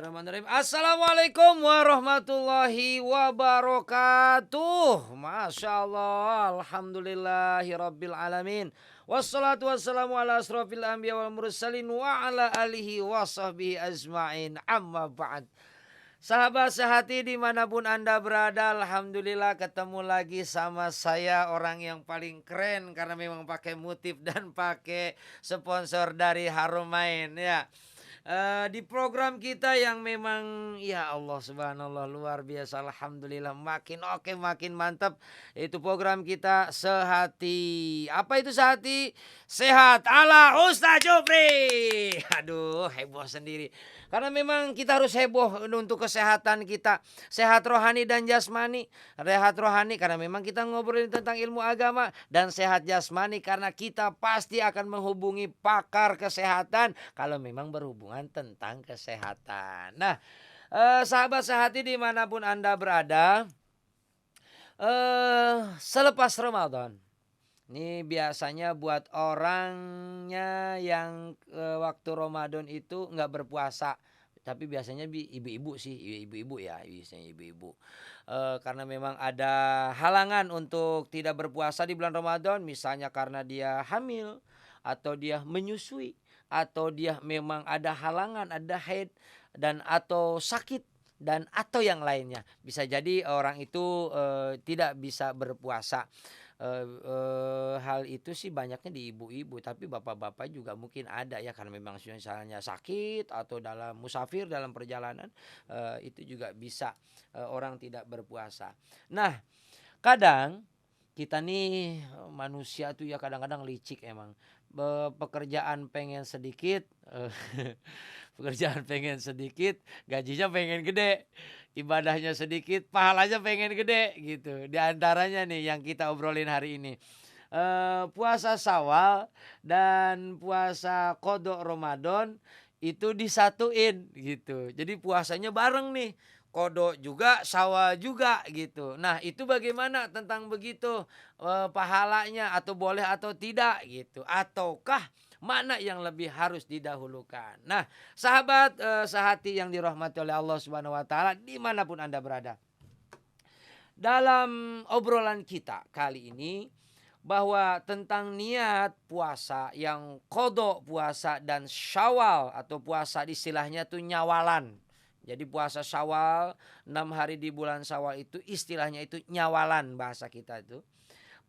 Bismillahirrahmanirrahim. Assalamualaikum warahmatullahi wabarakatuh. Masya Allah. Alhamdulillahirabbil alamin. Wassalatu wassalamu ala asrofil anbiya wal mursalin wa ala alihi wa sahbihi ajma'in. Amma ba'd. Sahabat sehati dimanapun Anda berada, Alhamdulillah ketemu lagi sama saya, orang yang paling keren karena memang pakai motif dan pakai sponsor dari Haramain ya. Di program kita yang memang ya Allah subhanallah luar biasa, alhamdulillah makin oke makin mantap. Itu program kita Sehati. Apa itu Sehati? Sehat ala Ustaz Jupri. Aduh, heboh sendiri. Karena memang kita harus heboh untuk kesehatan kita. Sehat rohani dan jasmani. Sehat rohani karena memang kita ngobrolin tentang ilmu agama. Dan sehat jasmani karena kita pasti akan menghubungi pakar kesehatan kalau memang berhubungan tentang kesehatan. Nah, sahabat sehati dimanapun Anda berada, selepas Ramadan. Ini biasanya buat orangnya yang waktu Ramadan itu nggak berpuasa. Tapi biasanya ibu-ibu sih, ibu-ibu ya, biasanya ibu-ibu. Karena memang ada halangan untuk tidak berpuasa di bulan Ramadan, misalnya karena dia hamil, atau dia menyusui, atau dia memang ada halangan, ada haid, dan atau sakit, dan atau yang lainnya. Bisa jadi orang itu tidak bisa berpuasa. Hal itu sih banyaknya di ibu-ibu, tapi bapak-bapak juga mungkin ada ya karena memang misalnya sakit atau dalam musafir dalam perjalanan, itu juga bisa orang tidak berpuasa. Nah, kadang kita nih manusia tuh ya kadang-kadang licik emang. Pekerjaan pengen sedikit, pekerjaan pengen sedikit, gajinya pengen gede. Ibadahnya sedikit, pahalanya pengen gede gitu. Di antaranya nih yang kita obrolin hari ini. Puasa Syawal dan puasa Qadha Ramadan itu disatuin gitu. Jadi puasanya bareng nih. Qadha juga, Syawal juga gitu. Nah, itu bagaimana tentang begitu? Pahalanya atau boleh atau tidak gitu. Ataukah mana yang lebih harus didahulukan? Nah, sahabat sehati yang dirahmati oleh Allah Subhanahu wa taala dimanapun Anda berada. Dalam obrolan kita kali ini bahwa tentang niat puasa yang qadha puasa dan Syawal atau puasa istilahnya tuh nyawalan. Jadi puasa Syawal 6 hari di bulan Syawal itu istilahnya itu nyawalan bahasa kita itu.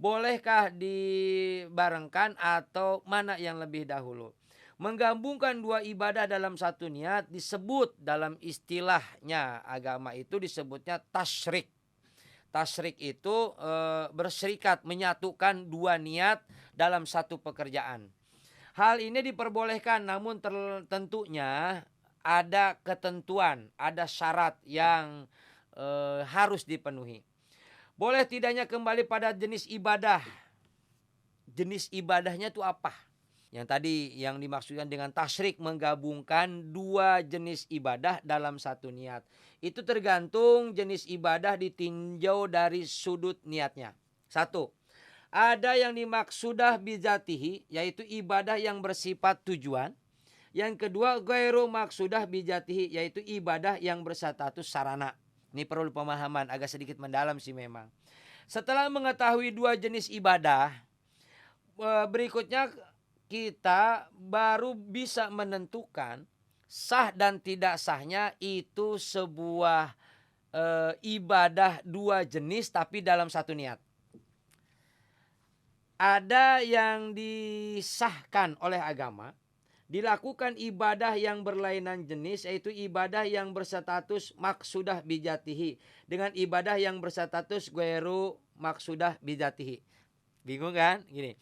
Bolehkah dibarengkan atau mana yang lebih dahulu? Menggabungkan dua ibadah dalam satu niat disebut dalam istilahnya agama itu disebutnya tasyrik. Tasyrik itu berserikat menyatukan dua niat dalam satu pekerjaan. Hal ini diperbolehkan namun tentunya ada ketentuan, ada syarat yang harus dipenuhi. Boleh tidaknya kembali pada jenis ibadah. Jenis ibadahnya itu apa? Yang tadi yang dimaksudkan dengan tasyrik menggabungkan dua jenis ibadah dalam satu niat. Itu tergantung jenis ibadah ditinjau dari sudut niatnya. Satu, ada yang dimaksudah bijatihi yaitu ibadah yang bersifat tujuan. Yang kedua, ghairu maksudah bijatihi yaitu ibadah yang berstatus sarana. Ini perlu pemahaman agak sedikit mendalam sih memang. Setelah mengetahui dua jenis ibadah, berikutnya kita baru bisa menentukan sah dan tidak sahnya itu sebuah ibadah dua jenis tapi dalam satu niat. Ada yang disahkan oleh agama, dilakukan ibadah yang berlainan jenis yaitu ibadah yang berstatus maksudah bijatihi dengan ibadah yang berstatus ghairu maksudah bijatihi. Bingung kan? Gini.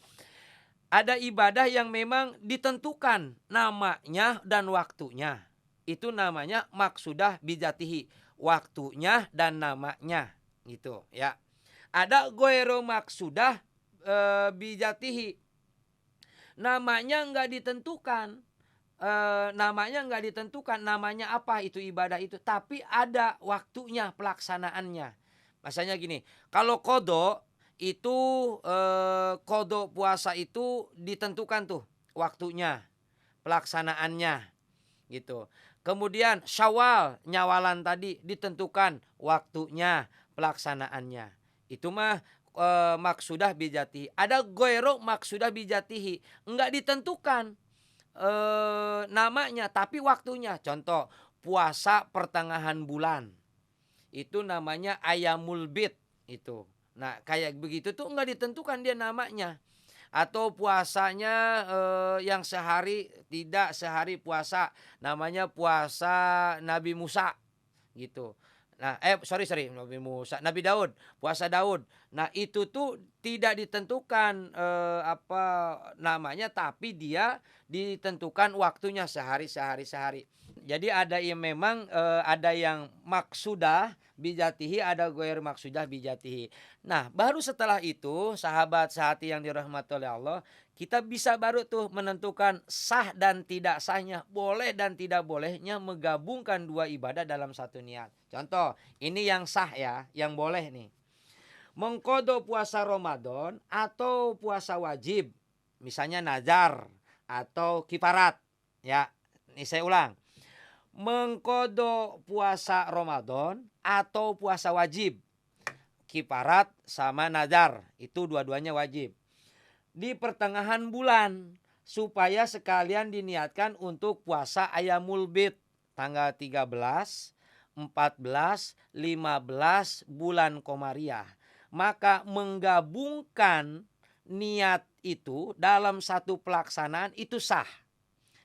Ada ibadah yang memang ditentukan namanya dan waktunya. Itu namanya maksudah bijatihi, waktunya dan namanya gitu ya. Ada ghairu maksudah bijatihi. Namanya nggak ditentukan. Namanya apa itu ibadah itu, tapi ada waktunya pelaksanaannya. Masanya gini, kalau qadha itu qadha puasa itu ditentukan tuh waktunya, pelaksanaannya gitu. Kemudian Syawal, nyawalan tadi ditentukan waktunya, pelaksanaannya. Itu mah maksudah bijatihi. Ada goiro maksudah bijatihi, enggak ditentukan namanya tapi waktunya. Contoh, puasa pertengahan bulan. Itu namanya ayamul bid itu. Nah, kayak begitu tuh enggak ditentukan dia namanya. Atau puasanya yang sehari tidak sehari puasa, namanya puasa Nabi Musa gitu. Nah, sorry Nabi Musa, Nabi Daud, puasa Daud. Nah, itu tuh tidak ditentukan namanya, tapi dia ditentukan waktunya sehari. Jadi ada yang memang ada yang maksudah bijatihi, ada goer maksudah bijatihi. Nah, baru setelah itu sahabat sehati yang dirahmati oleh Allah, kita bisa baru tuh menentukan sah dan tidak sahnya, boleh dan tidak bolehnya menggabungkan dua ibadah dalam satu niat. Contoh, ini yang sah ya, yang boleh nih. Mengkodo puasa Ramadan atau puasa wajib, misalnya nazar atau kifarat. Ya, ini saya ulang. Mengkodo puasa Ramadan atau puasa wajib, kifarat sama nazar, itu dua-duanya wajib. Di pertengahan bulan supaya sekalian diniatkan untuk puasa Ayamul Bid tanggal 13, 14, 15 bulan Komariah. Maka menggabungkan niat itu dalam satu pelaksanaan itu sah.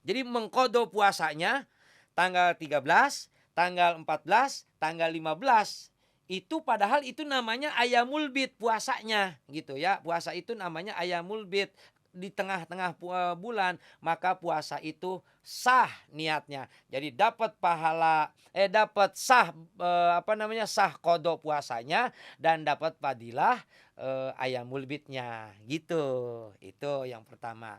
Jadi mengkodo puasanya tanggal 13, tanggal 14, tanggal 15. Itu padahal itu namanya ayamul bid puasanya gitu ya. Puasa itu namanya ayamul bid di tengah-tengah bulan, maka puasa itu sah niatnya. Jadi dapat pahala dapat sah sah qada puasanya dan dapat fadilah ayamul bidnya gitu. Itu yang pertama.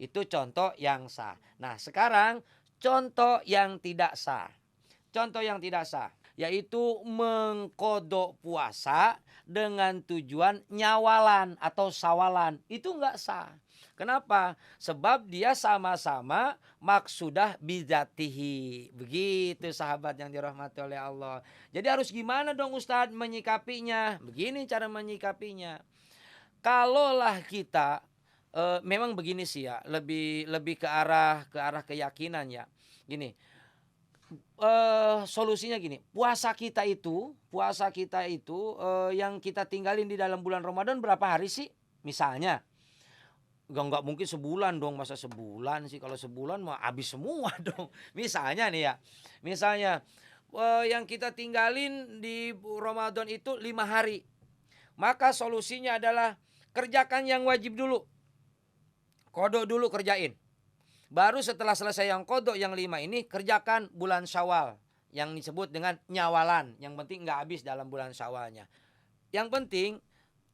Itu contoh yang sah. Nah, sekarang contoh yang tidak sah. Contoh yang tidak sah yaitu mengkodok puasa dengan tujuan nyawalan atau sawalan. Itu enggak sah. Kenapa? Sebab dia sama-sama maksudah bizatihi. Begitu sahabat yang dirahmati oleh Allah. Jadi harus gimana dong Ustadz menyikapinya? Begini cara menyikapinya. Kalaulah kita memang begini sih ya, lebih ke arah keyakinan ya. Gini, solusinya gini, puasa kita itu yang kita tinggalin di dalam bulan Ramadan berapa hari sih? Misalnya, nggak mungkin sebulan dong, masa sebulan sih? Kalau sebulan mah habis semua dong. Misalnya nih ya, yang kita tinggalin di Ramadan itu 5 hari. Maka solusinya adalah kerjakan yang wajib dulu. Kodok dulu kerjain. Baru setelah selesai yang kodok yang 5 ini, kerjakan bulan Syawal yang disebut dengan nyawalan. Yang penting nggak habis dalam bulan Syawalnya. Yang penting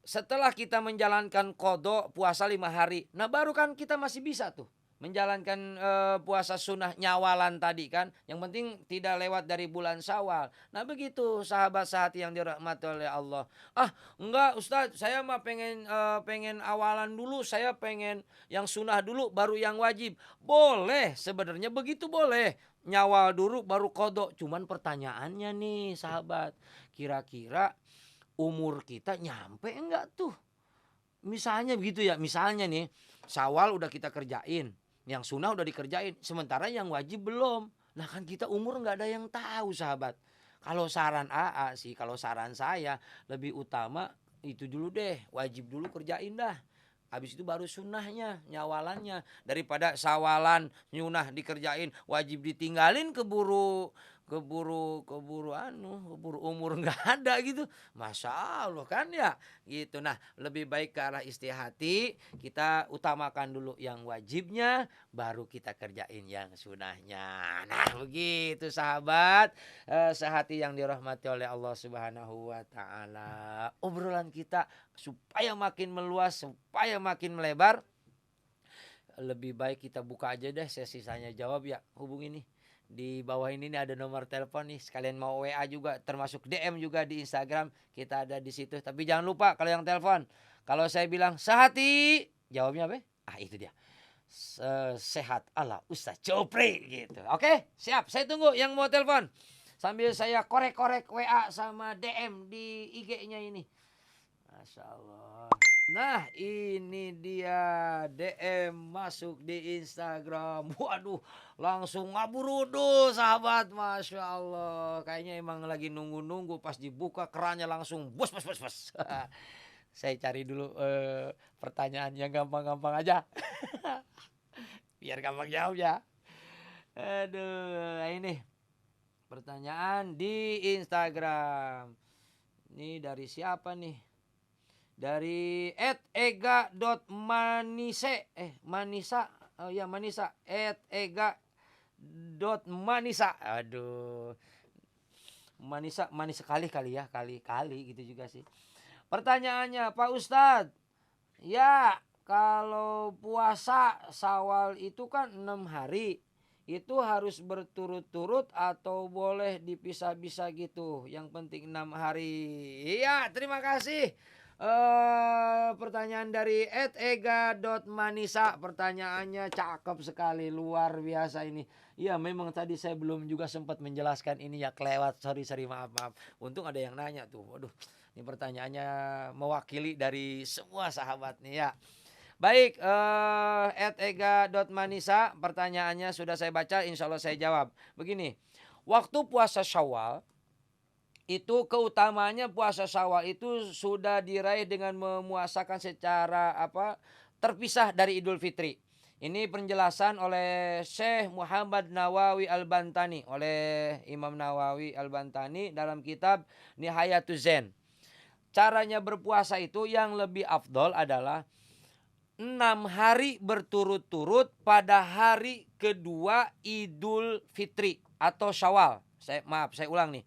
setelah kita menjalankan kodok puasa 5 hari, nah baru kan kita masih bisa tuh menjalankan puasa sunnah nyawalan tadi kan. Yang penting tidak lewat dari bulan Syawal. Nah begitu sahabat sehati yang dirahmati oleh Allah. Enggak Ustadz, saya mah pengen awalan dulu, saya pengen yang sunnah dulu baru yang wajib. Boleh, sebenarnya begitu boleh. Nyawal dulu baru kodok. Cuman pertanyaannya nih sahabat, kira-kira umur kita nyampe enggak tuh? Misalnya begitu ya, misalnya nih Syawal udah kita kerjain, yang sunnah udah dikerjain, sementara yang wajib belum. Nah kan kita umur nggak ada yang tahu sahabat. Kalau saran sih, kalau saran saya lebih utama itu dulu deh, wajib dulu kerjain dah. Habis itu baru sunnahnya, nyawalannya. Daripada sawalan, nyunah dikerjain, wajib ditinggalin keburu umur nggak ada gitu. Masya Allah kan ya gitu. Nah lebih baik ke arah istihati, kita utamakan dulu yang wajibnya, baru kita kerjain yang sunahnya. Nah begitu sahabat sehati yang dirahmati oleh Allah Subhanahu wa ta'ala. Obrolan kita supaya makin meluas, supaya makin melebar, lebih baik kita buka aja deh sesi tanya jawab ya. Hubungi nih di bawah ini nih ada nomor telepon nih, sekalian mau WA juga, termasuk DM juga di Instagram, kita ada di situ. Tapi jangan lupa kalau yang telepon, kalau saya bilang sehati, jawabnya apa? Itu dia. sehat ala Ustaz Jopri gitu. Oke, siap. Saya tunggu yang mau telepon. Sambil saya korek-korek WA sama DM di IG-nya ini. Masya Allah. Nah, ini dia DM masuk di Instagram. Waduh, langsung ngaburudu sahabat. Masya Allah. Kayaknya emang lagi nunggu-nunggu, pas dibuka kerannya langsung bos bos bos bos. Saya cari dulu pertanyaan yang gampang-gampang aja. Biar gampang jawab ya. Aduh, ini pertanyaan di Instagram. Ini dari siapa nih? Dari @ega.manise. Manisa. Oh ya, Manisa. @ega.manisa. Aduh. Manisa, manis sekali kali ya. Kali-kali gitu juga sih. Pertanyaannya, Pak Ustadz. Ya, kalau puasa Syawal itu kan 6 hari. Itu harus berturut-turut atau boleh dipisah-pisah gitu. Yang penting 6 hari. Iya, terima kasih. Pertanyaan dari @ega.manisa. Pertanyaannya cakep sekali, luar biasa ini. Iya, memang tadi saya belum juga sempat menjelaskan ini ya, kelewat. Sorry, maaf. Untung ada yang nanya tuh. Waduh, ini pertanyaannya mewakili dari semua sahabat nih ya. Baik, @ega.manisa, pertanyaannya sudah saya baca, insya Allah saya jawab. Begini, waktu puasa Syawal, itu keutamanya puasa Syawal itu sudah diraih dengan memuasakan secara terpisah dari Idul Fitri. Ini penjelasan oleh Syekh Muhammad Nawawi Al-Bantani, oleh Imam Nawawi Al-Bantani dalam kitab Nihayatuz Zain. Caranya berpuasa itu yang lebih afdol adalah 6 hari berturut-turut pada hari kedua Idul Fitri atau Syawal. Saya ulang nih.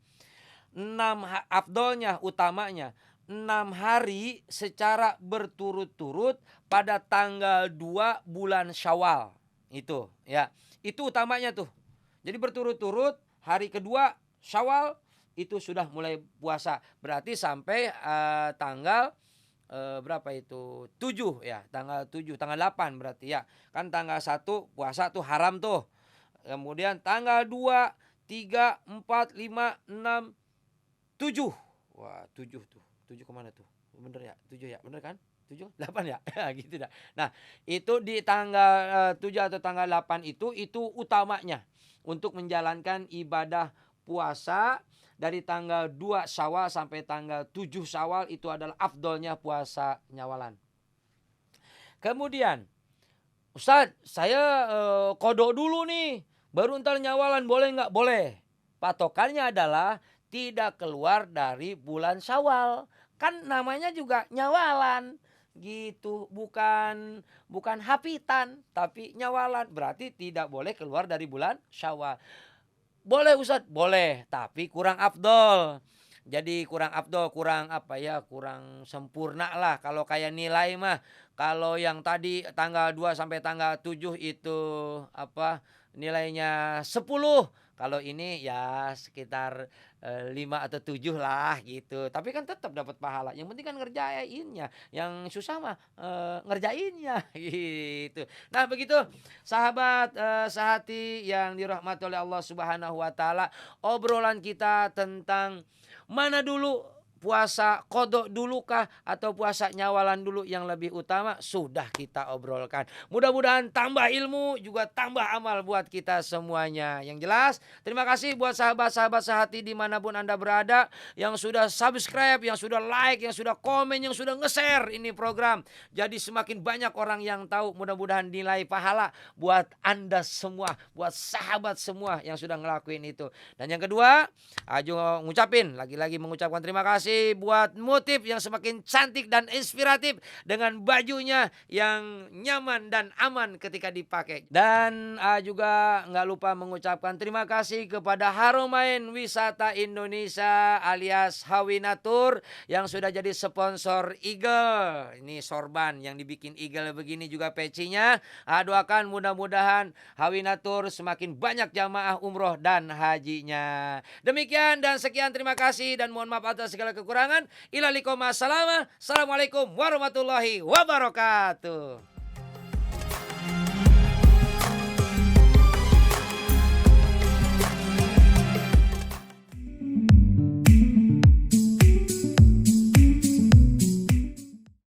6 afdolnya, utamanya 6 hari secara berturut-turut pada tanggal 2 bulan Syawal. Itu ya. Itu utamanya tuh. Jadi berturut-turut hari kedua Syawal itu sudah mulai puasa. Berarti sampai tanggal berapa itu? 7 ya, tanggal 7, tanggal 8 berarti ya. Kan tanggal 1 puasa tuh haram tuh. Kemudian tanggal 2, 3, 4, 5, 6, 7. Wah, 7 tuh. 7 kemana tuh? Bener ya? 7 ya? Bener kan? 7, 8 ya? Gitu dah. Nah, itu di tanggal 7 atau tanggal 8 itu utamanya untuk menjalankan ibadah puasa. Dari tanggal 2 Syawal sampai tanggal 7 Syawal itu adalah afdolnya puasa nyawalan. Kemudian, Ustadz, saya kodok dulu nih, baru ntar nyawalan, boleh nggak? Boleh. Patokannya adalah tidak keluar dari bulan Syawal. Kan namanya juga nyawalan gitu, bukan hapitan, tapi nyawalan. Berarti tidak boleh keluar dari bulan Syawal. Boleh Ustadz, boleh, tapi kurang afdol. Jadi kurang afdol, kurang sempurna lah. Kalau kayak nilai mah, kalau yang tadi tanggal 2 sampai tanggal 7 itu nilainya 10. Kalau ini ya sekitar 5 atau 7 lah gitu. Tapi kan tetap dapat pahala. Yang penting kan ngerjainnya. Yang susah mah ngerjainnya gitu. Nah, begitu sahabat sehati yang dirahmati oleh Allah Subhanahu wa taala, obrolan kita tentang mana dulu puasa qodok dulukah atau puasa nyawalan dulu yang lebih utama sudah kita obrolkan. Mudah-mudahan tambah ilmu juga tambah amal buat kita semuanya. Yang jelas terima kasih buat sahabat-sahabat sehati dimanapun Anda berada yang sudah subscribe, yang sudah like, yang sudah komen, yang sudah nge-share ini program. Jadi semakin banyak orang yang tahu, mudah-mudahan nilai pahala buat Anda semua, buat sahabat semua yang sudah ngelakuin itu. Dan yang kedua, Ajo lagi-lagi mengucapkan terima kasih buat motif yang semakin cantik dan inspiratif dengan bajunya yang nyaman dan aman ketika dipakai. Dan juga nggak lupa mengucapkan terima kasih kepada Haromain Wisata Indonesia alias Hawinatur yang sudah jadi sponsor Eagle. Ini sorban yang dibikin Eagle begini juga pecinya. Doakan mudah-mudahan Hawinatur semakin banyak jamaah umroh dan hajinya. Demikian dan sekian, terima kasih dan mohon maaf atas segala kekurangan. Assalamualaikum warahmatullahi wabarakatuh.